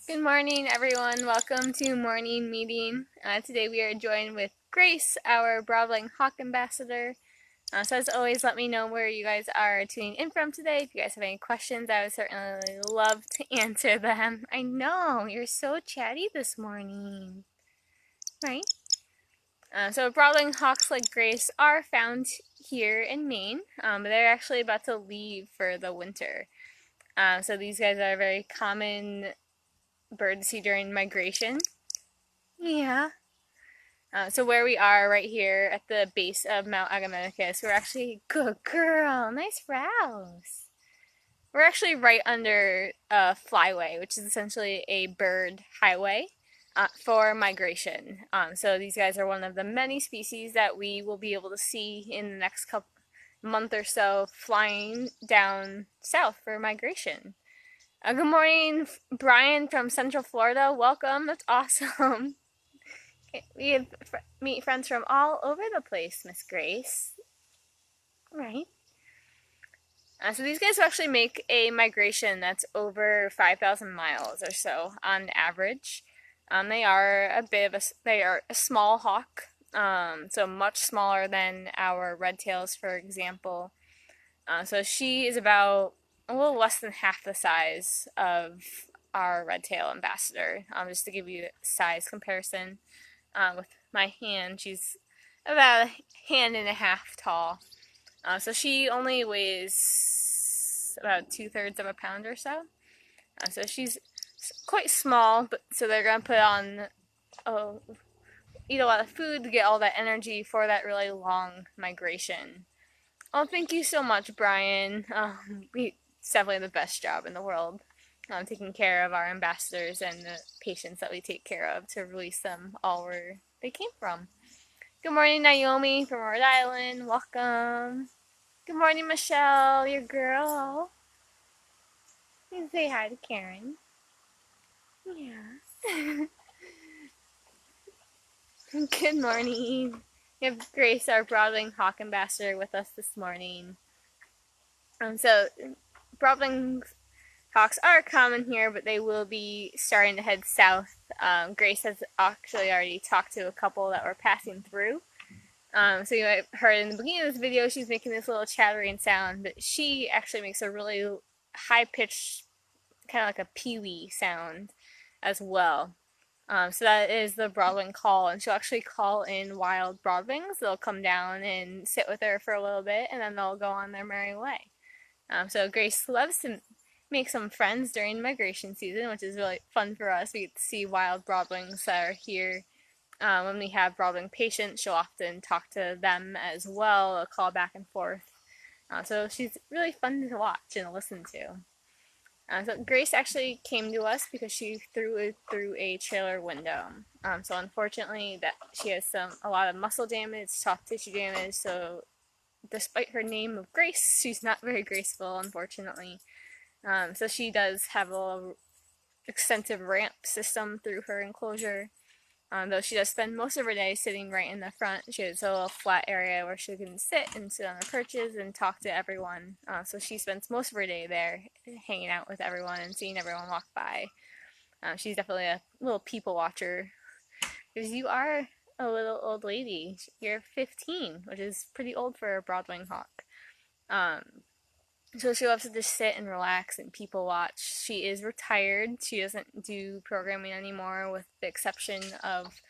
Good morning, everyone. Welcome to morning meeting. Today we are joined with Grace, our Broadwing Hawk Ambassador. So as always, let me know where you guys are tuning in from today. If you guys have any questions, I would certainly love to answer them. I know, you're so chatty this morning, right? So Broadwing Hawks like Grace are found here in Maine, but they're actually about to leave for the winter. So these guys are a very common bird to see during migration. Yeah. So where we are right here at the base of Mount Agamenticus, we're actually, good girl, nice rouse. We're actually right under a flyway, which is essentially a bird highway for migration. So these guys are one of the many species that we will be able to see in the next couple month or so flying down south for migration. Good morning, Brian from Central Florida. Welcome. That's awesome. We have meet friends from all over the place, Miss Grace. Right. So these guys actually make a migration that's over 5,000 miles or so on average. They are they are a small hawk, so much smaller than our red tails, for example. So she is about a little less than half the size of our red tail ambassador. Just to give you a size comparison, with my hand, she's about a hand and a half tall. So she only weighs about 2/3 of a pound or so. So she's quite small, but so they're gonna put on, eat a lot of food to get all that energy for that really long migration. Oh, thank you so much, Brian. It's definitely the best job in the world, taking care of our ambassadors and the patients that we take care of to release them all where they came from. Good morning, Naomi from Rhode Island. Welcome. Good morning, Michelle, your girl. You can say hi to Karen. Yeah. Good morning. We have Grace, our Broadwing Hawk Ambassador, with us this morning. So Broadwing Hawks are common here, but they will be starting to head south. Grace has actually already talked to a couple that were passing through. So you might have heard in the beginning of this video, she's making this little chattering sound, but she actually makes a really high-pitched, kind of like a peewee sound as well. So that is the Broadwing call, and she'll actually call in wild Broadwings. They'll come down and sit with her for a little bit, and then they'll go on their merry way. So Grace loves to make some friends during migration season, which is really fun for us. We get to see wild Broadwings that are here. When we have Broadwing patients, she'll often talk to them as well, a call back and forth. So she's really fun to watch and listen to. So Grace actually came to us because she threw it through a trailer window. So unfortunately, that she has a lot of muscle damage, soft tissue damage. So despite her name of Grace, she's not very graceful, unfortunately. So she does have a extensive ramp system through her enclosure. Though she does spend most of her day sitting right in the front. She has a little flat area where she can sit and sit on her perches and talk to everyone. So she spends most of her day there, hanging out with everyone and seeing everyone walk by. She's definitely a little people watcher, because you are a little old lady. You're 15, which is pretty old for a Broadwing hawk. So she loves to just sit and relax and people watch. She is retired. She doesn't do programming anymore, with the exception of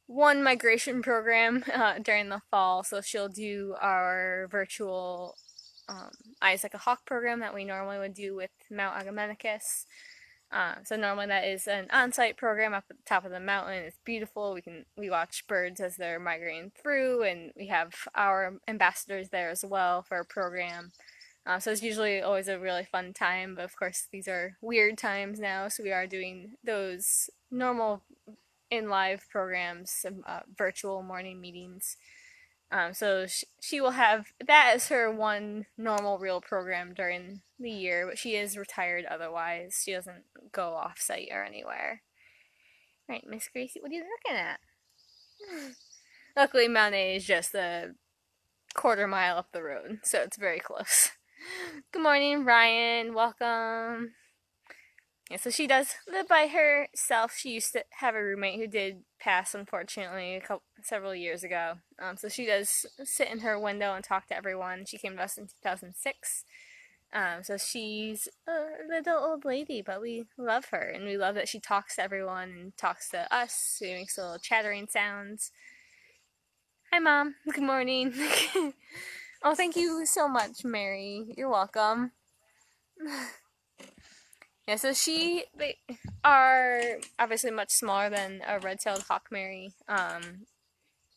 one migration program during the fall. So she'll do our virtual Eyes Like a Hawk program that we normally would do with Mount Agamenticus. So normally that is an on-site program up at the top of the mountain. It's beautiful. We watch birds as they're migrating through, and we have our ambassadors there as well for a program. So it's usually always a really fun time, but of course these are weird times now, so we are doing those normal in live programs, some virtual morning meetings. So she will have that as her one normal real program during the year, but she is retired otherwise. She doesn't go off site or anywhere. Right, Miss Gracie, what are you looking at? Luckily, Mount A is just a quarter mile up the road, so it's very close. Good morning, Ryan. Welcome. Yeah, so she does live by herself. She used to have a roommate who did pass, unfortunately, several years ago. So she does sit in her window and talk to everyone. She came to us in 2006. So she's a little old lady, but we love her, and we love that she talks to everyone and talks to us. She makes little chattering sounds. Hi, Mom. Good morning. Oh, thank you so much, Mary. You're welcome. Yeah, so they are obviously much smaller than a red-tailed hawkmary,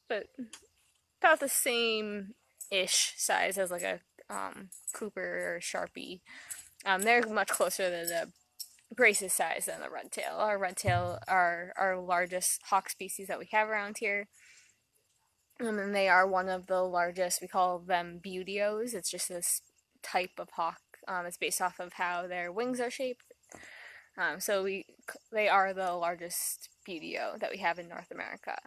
but about the same-ish size as like a Cooper or Sharpie. They're much closer to the Grace's size than the redtail. Our redtail are our largest hawk species that we have around here. And they are one of the largest. We call them beautios. It's just this type of hawk. It's based off of how their wings are shaped. They are the largest buteo that we have in North America.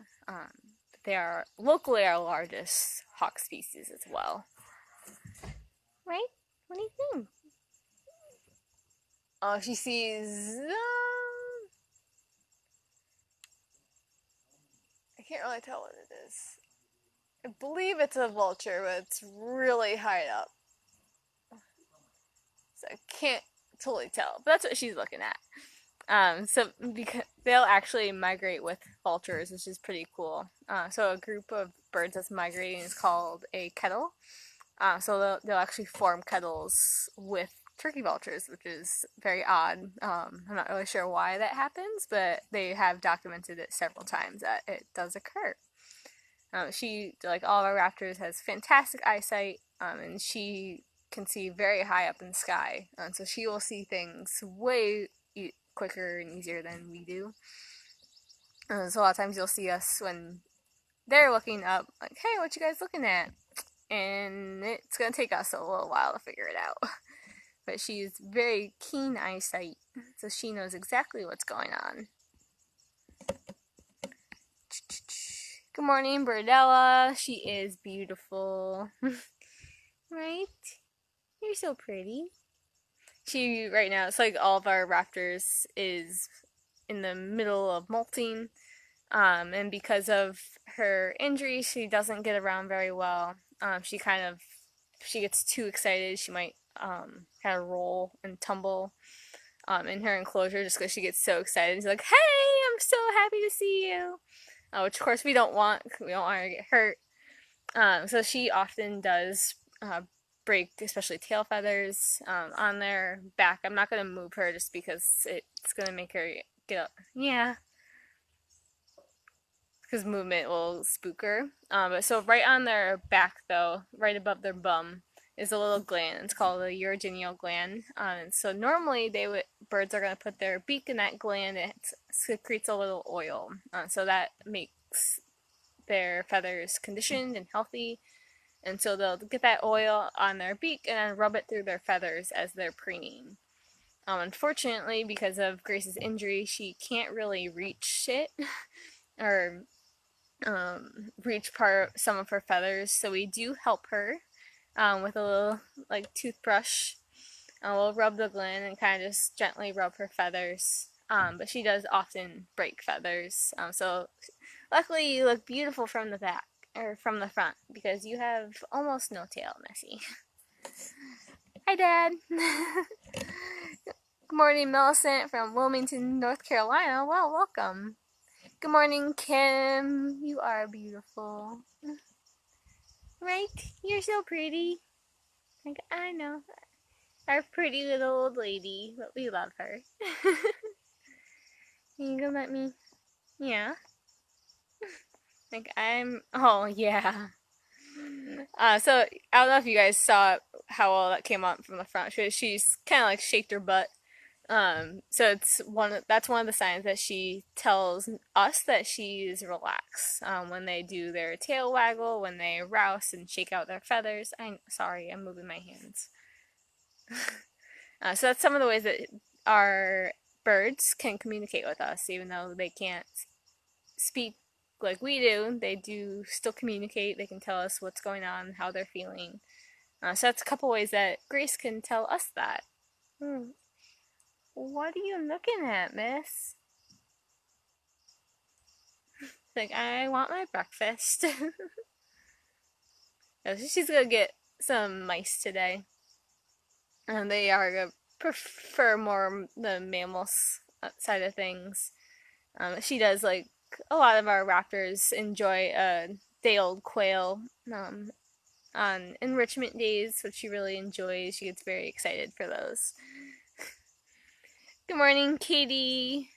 They are locally our largest hawk species as well. Right? What do you think? Oh, she sees. I can't really tell what it is. I believe it's a vulture, but it's really high up. So I can't totally tell. But that's what she's looking at. So because they'll actually migrate with vultures, which is pretty cool. So a group of birds that's migrating is called a kettle. So they'll actually form kettles with turkey vultures, which is very odd. I'm not really sure why that happens, but they have documented it several times that it does occur. She, like all of our raptors, has fantastic eyesight, and she can see very high up in the sky. So she will see things way quicker and easier than we do. So a lot of times you'll see us when they're looking up, like, hey, what you guys looking at? And it's going to take us a little while to figure it out. But she's very keen eyesight, so she knows exactly what's going on. Good morning, Birdella. She is beautiful. Right? You're so pretty. She, right now, it's like all of our raptors is in the middle of molting. And because of her injury, she doesn't get around very well. She gets too excited. She might kind of roll and tumble in her enclosure just because she gets so excited. She's like, hey, I'm so happy to see you. Which, of course, we don't want. We don't want her to get hurt. So she often does break, especially tail feathers on their back. I'm not going to move her just because it's going to make her get up. Yeah. Because movement will spook her. But so right on their back, though, right above their bum, is a little gland. It's called the urogenial gland. So normally birds are going to put their beak in that gland. It secretes a little oil. So that makes their feathers conditioned and healthy. And so they'll get that oil on their beak and then rub it through their feathers as they're preening. Unfortunately, because of Grace's injury, she can't really reach it or reach some of her feathers. So we do help her with a little like toothbrush. We'll rub the gland and kind of just gently rub her feathers. But she does often break feathers. So luckily you look beautiful from the back. Or from the front, because you have almost no tail, Nessie. Hi, Dad. Good morning, Millicent from Wilmington, North Carolina. Well, welcome. Good morning, Kim. You are beautiful. Right? You're so pretty. Like, I know. Our pretty little old lady, but we love her. You gonna let me? Yeah. Like, oh, yeah. So I don't know if you guys saw how well that came out from the front. She's kind of like shaked her butt. So that's one of the signs that she tells us that she's relaxed. When they do their tail waggle, when they rouse and shake out their feathers. I'm moving my hands. So that's some of the ways that our birds can communicate with us, even though they can't speak like we do. They do still communicate. They can tell us what's going on, how they're feeling. So that's a couple ways that Grace can tell us that. What are you looking at, miss? Like, I want my breakfast. She's gonna get some mice today. And they are gonna prefer more the mammals side of things. She does like a lot of our raptors enjoy day-old quail on enrichment days, which she really enjoys. She gets very excited for those. Good morning, Katie.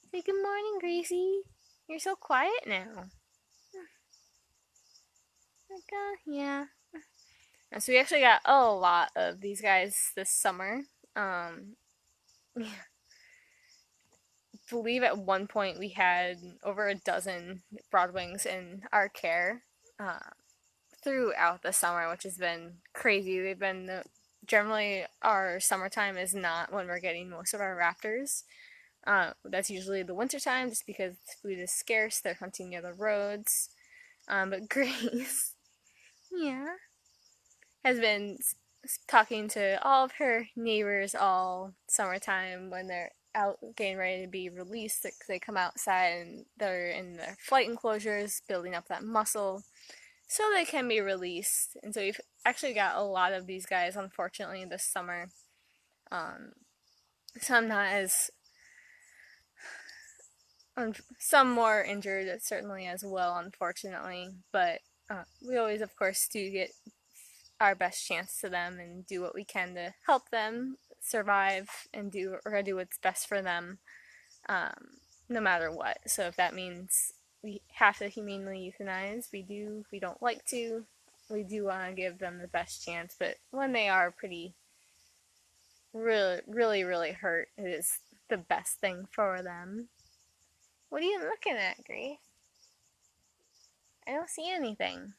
Say good morning, Gracie. You're so quiet now. Like, yeah. So we actually got a lot of these guys this summer. Yeah. I believe at one point we had over a dozen broadwings in our care throughout the summer, which has been crazy. They've been generally our summertime is not when we're getting most of our raptors. That's usually the winter time, just because food is scarce. They're hunting near the roads. But Grace, yeah, has been talking to all of her neighbors all summertime when they're out getting ready to be released. They come outside and they're in the flight enclosures, building up that muscle so they can be released. And so we've actually got a lot of these guys, unfortunately, this summer. Some not as some more injured, certainly as well, unfortunately. But we always, of course, do get our best chance to them and do what we can to help them survive and do what's best for them, no matter what. So if that means we have to humanely euthanize, we do. If we don't like to, we do want to give them the best chance. But when they are pretty, really hurt, it is the best thing for them. What are you looking at, Grace? I don't see anything.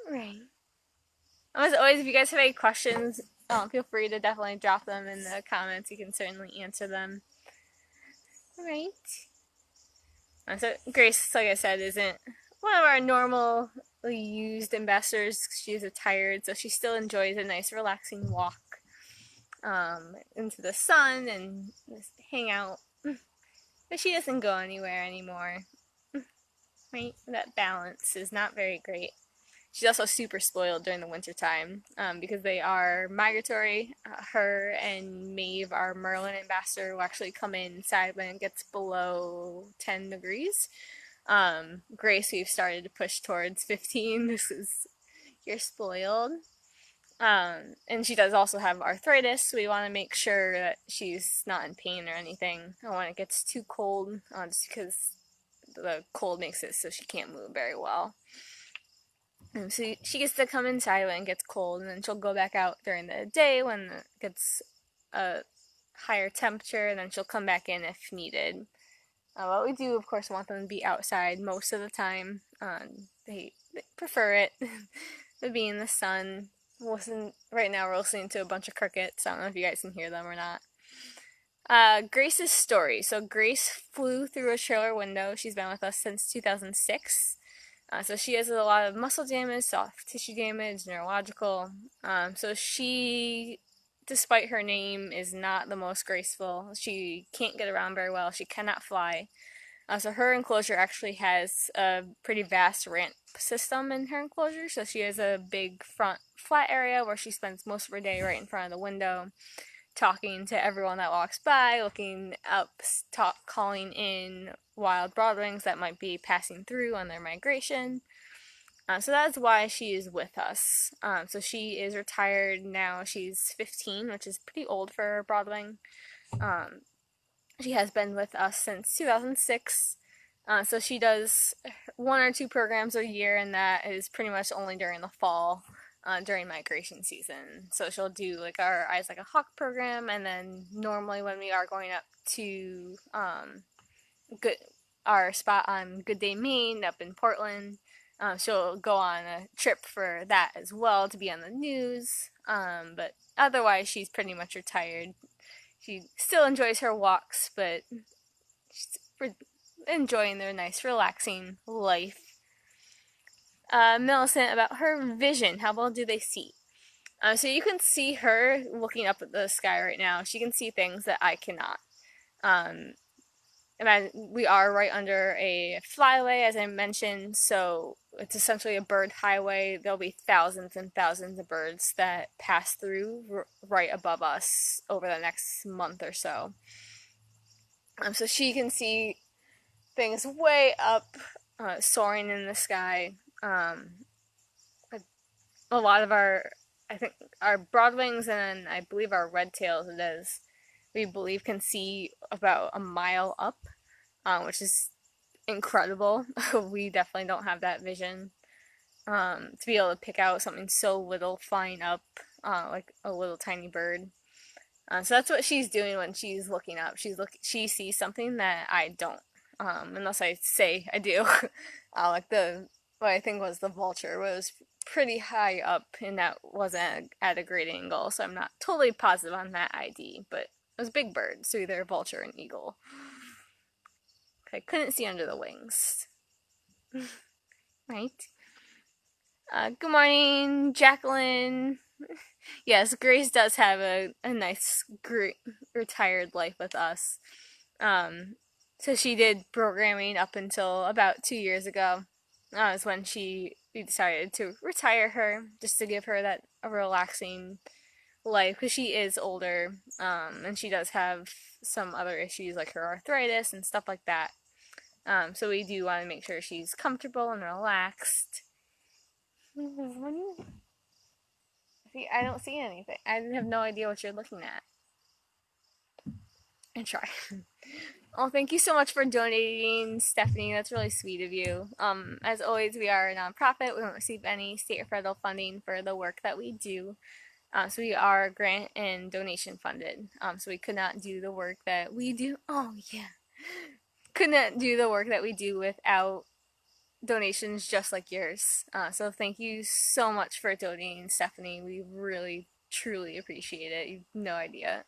Right. As always, if you guys have any questions, feel free to definitely drop them in the comments. You can certainly answer them. Right. So Grace, like I said, isn't one of our normally used ambassadors. She's retired, so she still enjoys a nice, relaxing walk into the sun and just hang out. But she doesn't go anywhere anymore. Right? That balance is not very great. She's also super spoiled during the winter time because they are migratory. Her and Maeve, our Merlin ambassador, will actually come inside when it gets below 10 degrees. Grace, we've started to push towards 15. You're spoiled. And she does also have arthritis, so we want to make sure that she's not in pain or anything when it gets too cold, just because the cold makes it so she can't move very well. And so she gets to come inside when it gets cold, and then she'll go back out during the day when it gets a higher temperature, and then she'll come back in if needed. But we do, of course, want them to be outside most of the time. They prefer it to be in the sun. Right now we're listening to a bunch of crickets. I don't know if you guys can hear them or not. Grace's story. So Grace flew through a trailer window. She's been with us since 2006. So she has a lot of muscle damage, soft tissue damage, neurological. So she, despite her name, is not the most graceful. She can't get around very well. She cannot fly. So her enclosure actually has a pretty vast ramp system in her enclosure. So she has a big front flat area where she spends most of her day right in front of the window, talking to everyone that walks by, looking up, calling in wild broadwings that might be passing through on their migration. So that's why she is with us. So she is retired now. She's 15, which is pretty old for a broadwing. She has been with us since 2006. So she does 1 or 2 programs a year, and that is pretty much only during the fall, during migration season. So she'll do like our Eyes Like a Hawk program, and then normally when we are going up to our spot on Good Day, Maine, up in Portland, she'll go on a trip for that as well to be on the news. But otherwise, she's pretty much retired. She still enjoys her walks, but she's enjoying their nice, relaxing life. Millicent, about her vision, how well do they see? So you can see her looking up at the sky right now. She can see things that I cannot. Um, and we are right under a flyway, as I mentioned, so it's essentially a bird highway. There'll be thousands and thousands of birds that pass through right above us over the next month or so. So she can see things way up, soaring in the sky. A, a lot of I think, our broadwings and I believe our red tails, it is, we believe can see about a mile up, which is incredible. We definitely don't have that vision, to be able to pick out something so little flying up, like a little tiny bird. So that's what she's doing when she's looking up. She sees something that I don't, unless I say I do. Like what I think was the vulture was pretty high up, and that wasn't at a great angle. So I'm not totally positive on that ID, but it was a big bird, so either a vulture or an eagle. I couldn't see under the wings. Right? Good morning, Jacqueline. Yes, Grace does have a nice, great, retired life with us. Um, so she did programming up until about 2 years ago. Is when we decided to retire her, just to give her that a relaxing life, because she is older, and she does have some other issues like her arthritis and stuff like that. So we do want to make sure she's comfortable and relaxed. See, I don't see anything. I have no idea what you're looking at. And try. Oh, thank you so much for donating, Stephanie. That's really sweet of you. As always, we are a nonprofit. We don't receive any state or federal funding for the work that we do. So we are grant and donation funded. So we could not do the work that we do. Oh yeah, could not do the work that we do without donations just like yours. So thank you so much for donating, Stephanie. We really, truly appreciate it. You've no idea.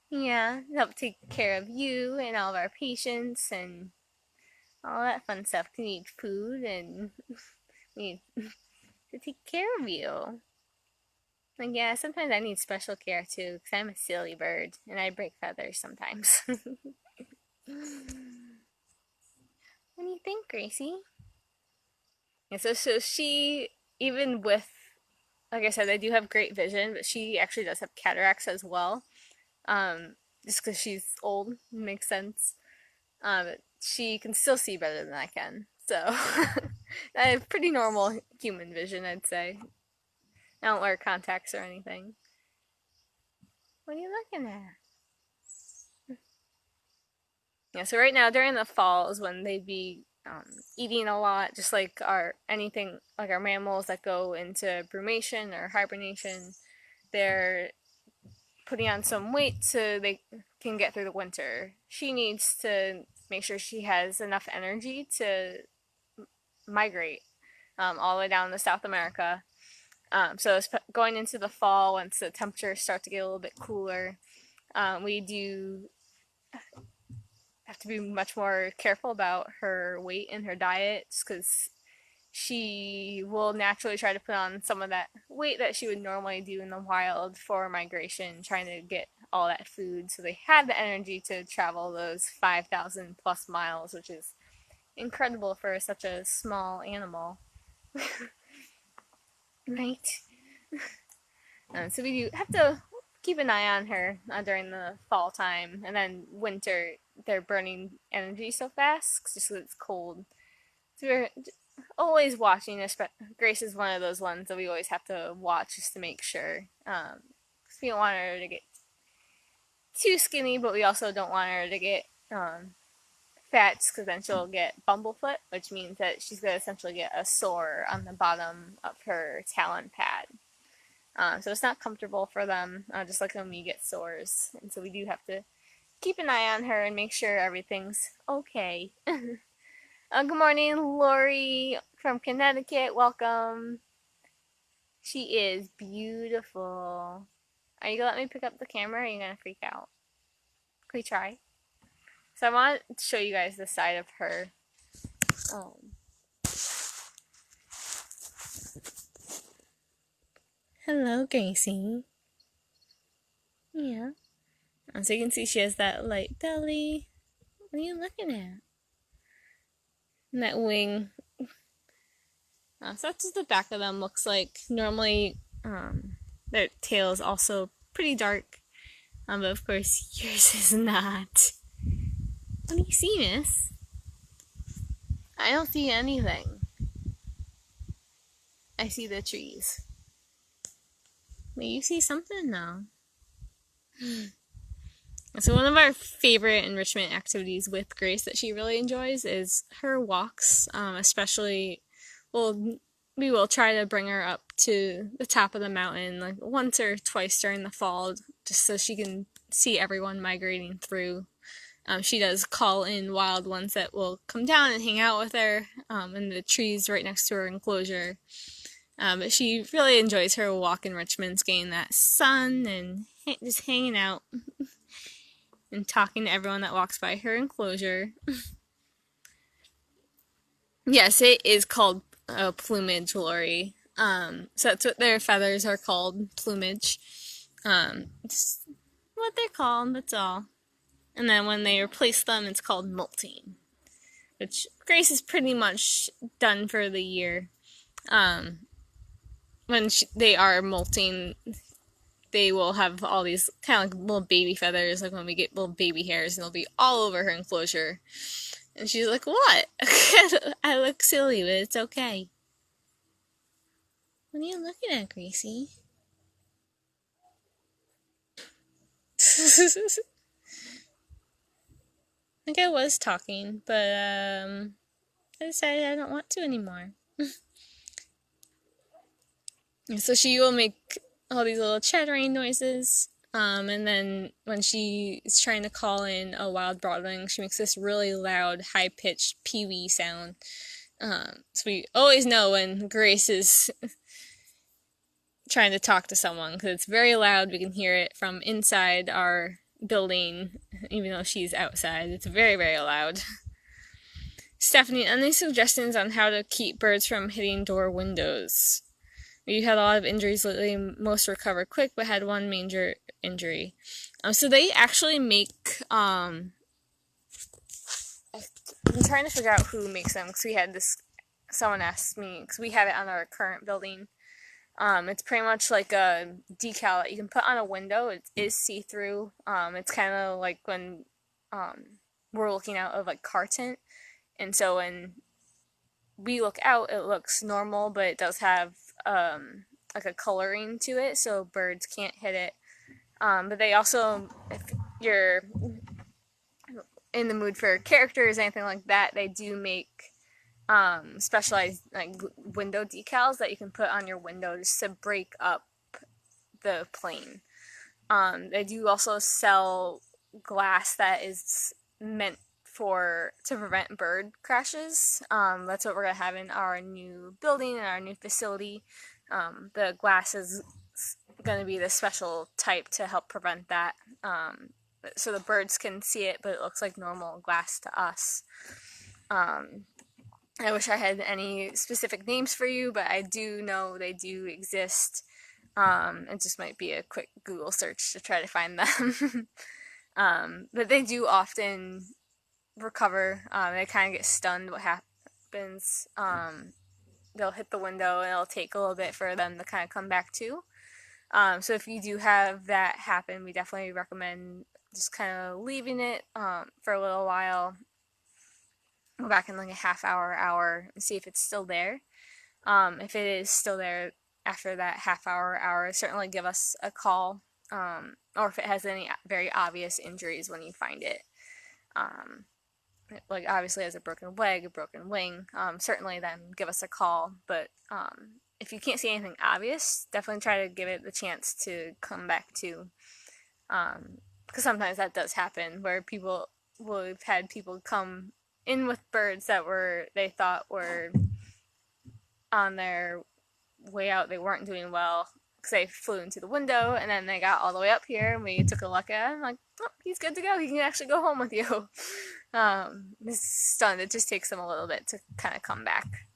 Yeah, help take care of you and all of our patients and all that fun stuff. We need food and we need to take care of you. Like, yeah, sometimes I need special care too, because I'm a silly bird and I break feathers sometimes. What do you think, Gracie? And so she, even with, like I said, they do have great vision, but she actually does have cataracts as well. Just because she's old, makes sense. She can still see better than I can. So, I have pretty normal human vision, I'd say. I don't wear contacts or anything. What are you looking at? Yeah, so right now during the fall is when they'd be eating a lot, just like our mammals that go into brumation or hibernation. They're putting on some weight so they can get through the winter. She needs to make sure she has enough energy to migrate, all the way down to South America. So it's going into the fall, once the temperatures start to get a little bit cooler, we do have to be much more careful about her weight and her diet, because she will naturally try to put on some of that weight that she would normally do in the wild for migration, trying to get all that food so they have the energy to travel those 5,000 plus miles, which is incredible for such a small animal. Right? So we do have to keep an eye on her during the fall time, and then winter they're burning energy so fast just because it's cold. So we're always watching. Grace is one of those ones that we always have to watch just to make sure. Cause we don't want her to get too skinny, but we also don't want her to get fat, because then she'll get bumblefoot, which means that she's going to essentially get a sore on the bottom of her talon pad. So it's not comfortable for them, just like when we get sores. And so we do have to keep an eye on her and make sure everything's okay. Good morning, Lori from Connecticut. Welcome. She is beautiful. Are you gonna let me pick up the camera, or are you gonna freak out? Can we try? So I want to show you guys the side of her. Um, Hello, Gracie. Yeah. So you can see she has that light belly. What are you looking at? And that wing. So that's what the back of them looks like. Normally, their tail is also pretty dark. But of course, yours is not. What do you see, miss? I don't see anything. I see the trees. Wait, you see something? No. So one of our favorite enrichment activities with Grace that she really enjoys is her walks, especially, well, we will try to bring her up to the top of the mountain like once or twice during the fall, just so she can see everyone migrating through. She does call in wild ones that will come down and hang out with her in the trees right next to her enclosure. But she really enjoys her walk in Richmond's, getting that sun and just hanging out and talking to everyone that walks by her enclosure. Yes, it is called plumage, Lori. So that's what their feathers are called, plumage. It's what they're called, that's all. And then when they replace them, it's called molting, which Grace is pretty much done for the year. When they are molting, they will have all these kind of like little baby feathers, like when we get little baby hairs, and they'll be all over her enclosure. And she's like, "What? I look silly, but it's okay." What are you looking at, Gracie? I think I was talking, but I decided I don't want to anymore. So she will make all these little chattering noises. And then when she is trying to call in a wild broadwing, she makes this really loud, high-pitched peewee sound. So we always know when Grace is trying to talk to someone, because it's very loud. We can hear it from inside our building, even though she's outside. It's very, very loud. Stephanie, any suggestions on how to keep birds from hitting door windows? We've had a lot of injuries lately. Most recover quick, but had one major injury. So they actually make. I'm trying to figure out who makes them, because we had this. Someone asked me, because we have it on our current building. It's pretty much like a decal that you can put on a window. It is see-through. It's kind of like when we're looking out of like car tint, and so when we look out, it looks normal, but it does have like a coloring to it, so birds can't hit it. But they also, if you're in the mood for characters, anything like that, they do make specialized like window decals that you can put on your window just to break up the plane. They do also sell glass that is meant to prevent bird crashes. That's what we're gonna have in our new building and our new facility. The glass is gonna be the special type to help prevent that. So the birds can see it, but it looks like normal glass to us. I wish I had any specific names for you, but I do know they do exist. It just might be a quick Google search to try to find them. But they do often recover. They kind of get stunned. What happens? They'll hit the window, and it'll take a little bit for them to kind of come back to. So if you do have that happen, we definitely recommend just kind of leaving it for a little while. Go back in like a half hour, and see if it's still there. If it is still there after that half hour, certainly give us a call. Or if it has any very obvious injuries when you find it. Like obviously has a broken leg, a broken wing, certainly then give us a call. But if you can't see anything obvious, definitely try to give it the chance to come back to. Because sometimes that does happen, where we've had people come in with birds that they thought were on their way out. They weren't doing well because they flew into the window, and then they got all the way up here, and we took a look at him, like, oh, he's good to go. He can actually go home with you. This stunned. It just takes them a little bit to kind of come back.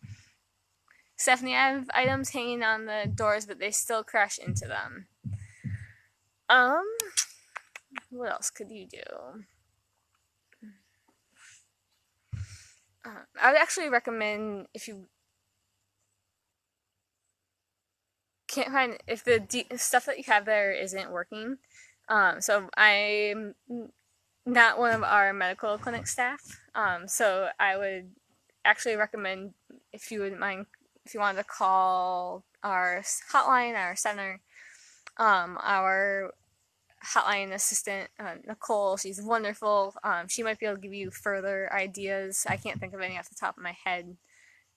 Stephanie, I have items hanging on the doors, but they still crash into them. What else could you do? I would actually recommend if you can't find if the stuff that you have there isn't working. So I'm not one of our medical clinic staff. So I would actually recommend if you wouldn't mind if you wanted to call our hotline, our center, our hotline assistant, Nicole. She's wonderful. She might be able to give you further ideas. I can't think of any off the top of my head.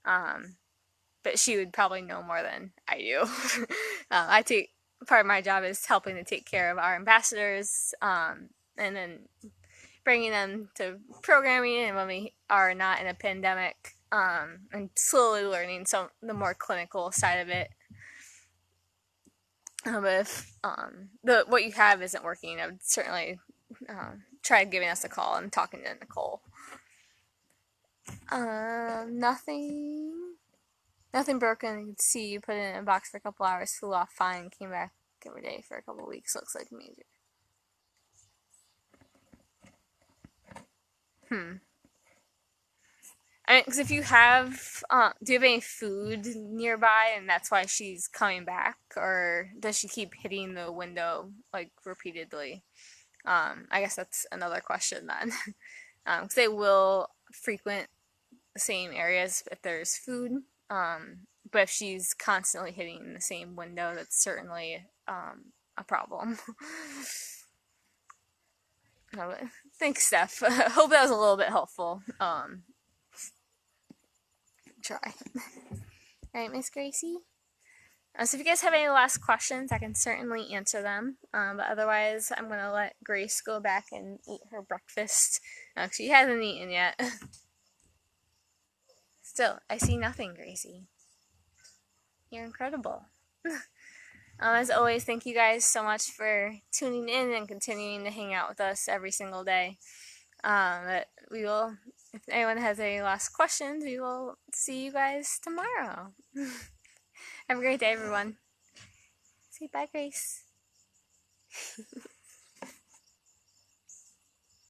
But she would probably know more than I do. I take part of my job is helping to take care of our ambassadors, and then bringing them to programming, and when we are not in a pandemic, and slowly learning some the more clinical side of it. But if the what you have isn't working, I would certainly try giving us a call and talking to Nicole. Nothing broken. You could see you put it in a box for a couple hours, flew off fine, came back every day for a couple weeks. Looks like major. I mean, because if you have, do you have any food nearby, and that's why she's coming back, or does she keep hitting the window like repeatedly? I guess that's another question then, because they will frequent the same areas if there's food. But if she's constantly hitting the same window, that's certainly a problem. No, thanks, Steph. Hope that was a little bit helpful. Try. All right, Miss Gracie. So if you guys have any last questions, I can certainly answer them. But otherwise, I'm going to let Grace go back and eat her breakfast. She hasn't eaten yet. Still, I see nothing, Gracie. You're incredible. As always, thank you guys so much for tuning in and continuing to hang out with us every single day. But we will, if anyone has any last questions, we will see you guys tomorrow. Have a great day, everyone. Say bye, Grace.